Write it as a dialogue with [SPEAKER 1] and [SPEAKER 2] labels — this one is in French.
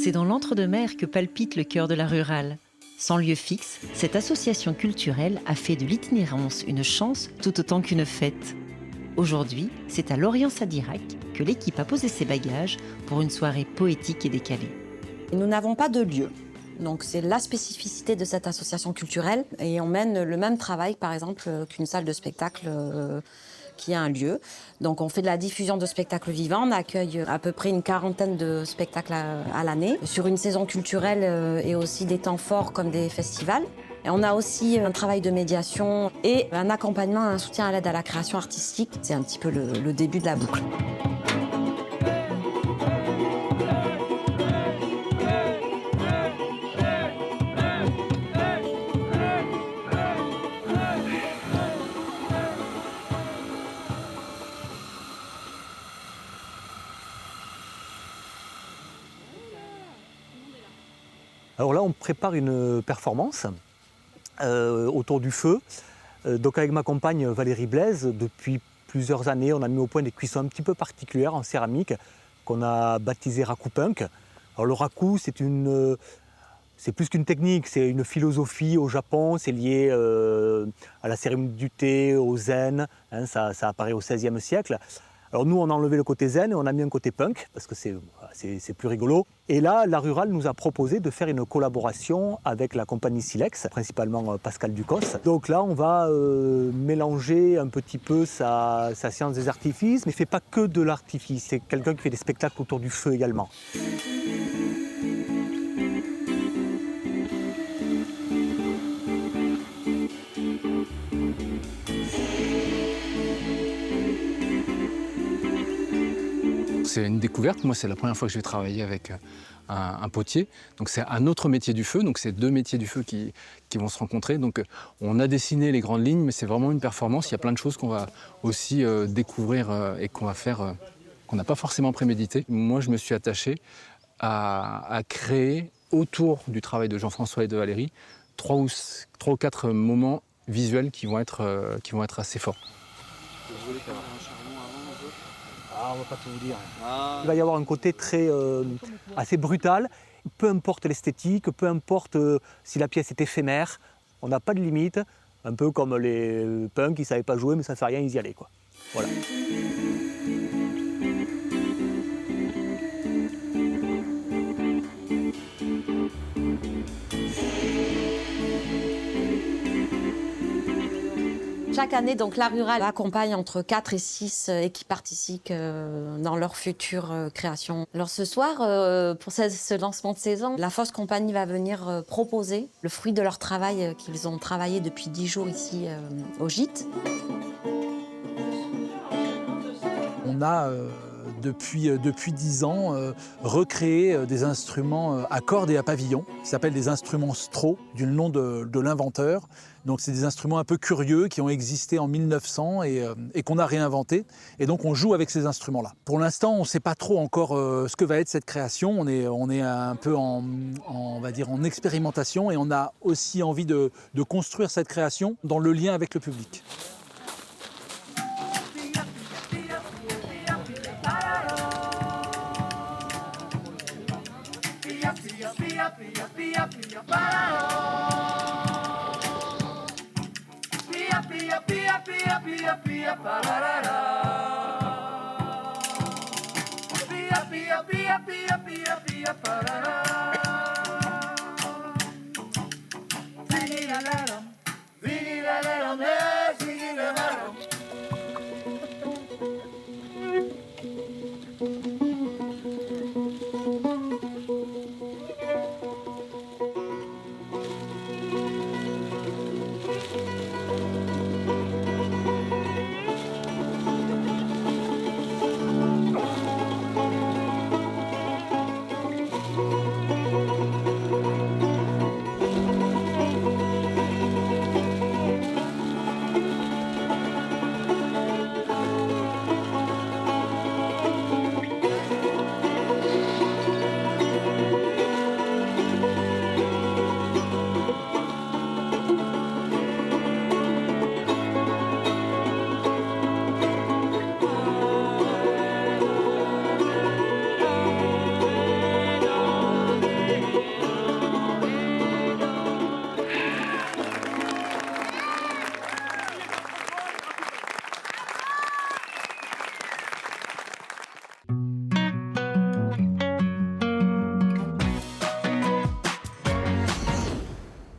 [SPEAKER 1] C'est dans l'Entre-deux-Mers que palpite le cœur de la rurale. Sans lieu fixe, cette association culturelle a fait de l'itinérance une chance tout autant qu'une fête. Aujourd'hui, c'est à Lorient-Sadirac que l'équipe a posé ses bagages pour une soirée poétique et décalée.
[SPEAKER 2] Nous n'avons pas de lieu. Donc c'est la spécificité de cette association culturelle et on mène le même travail par exemple qu'une salle de spectacle qui a un lieu. Donc on fait de la diffusion de spectacles vivants, on accueille à peu près une quarantaine de spectacles à l'année sur une saison culturelle et aussi des temps forts comme des festivals. Et on a aussi un travail de médiation et un accompagnement, un soutien à l'aide à la création artistique. C'est un petit peu le début de la boucle.
[SPEAKER 3] Alors là, on prépare une performance autour du feu. Donc avec ma compagne Valérie Blaise, depuis plusieurs années, on a mis au point des cuissons un petit peu particulières en céramique qu'on a baptisé raku punk. Alors le raku, c'est plus qu'une technique, c'est une philosophie au Japon, c'est lié à la cérémonie du thé, au zen, hein, ça apparaît au XVIe siècle. Alors nous, on a enlevé le côté zen et on a mis un côté punk, parce que c'est plus rigolo. Et là, la Rurale nous a proposé de faire une collaboration avec la compagnie Silex, principalement Pascal Ducos. Donc là, on va mélanger un petit peu sa science des artifices, mais il ne fait pas que de l'artifice, c'est quelqu'un qui fait des spectacles autour du feu également.
[SPEAKER 4] C'est une découverte, moi c'est la première fois que je vais travailler avec un potier. Donc c'est un autre métier du feu, donc c'est deux métiers du feu qui vont se rencontrer. Donc on a dessiné les grandes lignes, mais c'est vraiment une performance. Il y a plein de choses qu'on va aussi découvrir et qu'on va faire, qu'on n'a pas forcément prémédité. Moi je me suis attaché à créer autour du travail de Jean-François et de Valérie trois ou quatre moments visuels qui vont être assez forts.
[SPEAKER 3] Ah, on va pas tout vous dire. Il va y avoir un côté assez brutal, peu importe l'esthétique, peu importe si la pièce est éphémère, on n'a pas de limite, un peu comme les punks qui ne savaient pas jouer mais ça ne fait rien, ils y allaient, quoi. Voilà.
[SPEAKER 2] Chaque année, donc, la Rurale accompagne entre 4 et 6 équipes artistiques dans leur future création. Alors ce soir, pour ce lancement de saison, la Fausse Compagnie va venir proposer le fruit de leur travail qu'ils ont travaillé depuis 10 jours ici au gîte.
[SPEAKER 5] On a depuis 10 ans recréé des instruments à cordes et à pavillon qui s'appellent des instruments Stro, du nom de l'inventeur. Donc c'est des instruments un peu curieux qui ont existé en 1900 et qu'on a réinventés. Et donc on joue avec ces instruments-là. Pour l'instant, on ne sait pas trop encore ce que va être cette création. On est un peu on va dire en expérimentation et on a aussi envie de construire cette création dans le lien avec le public.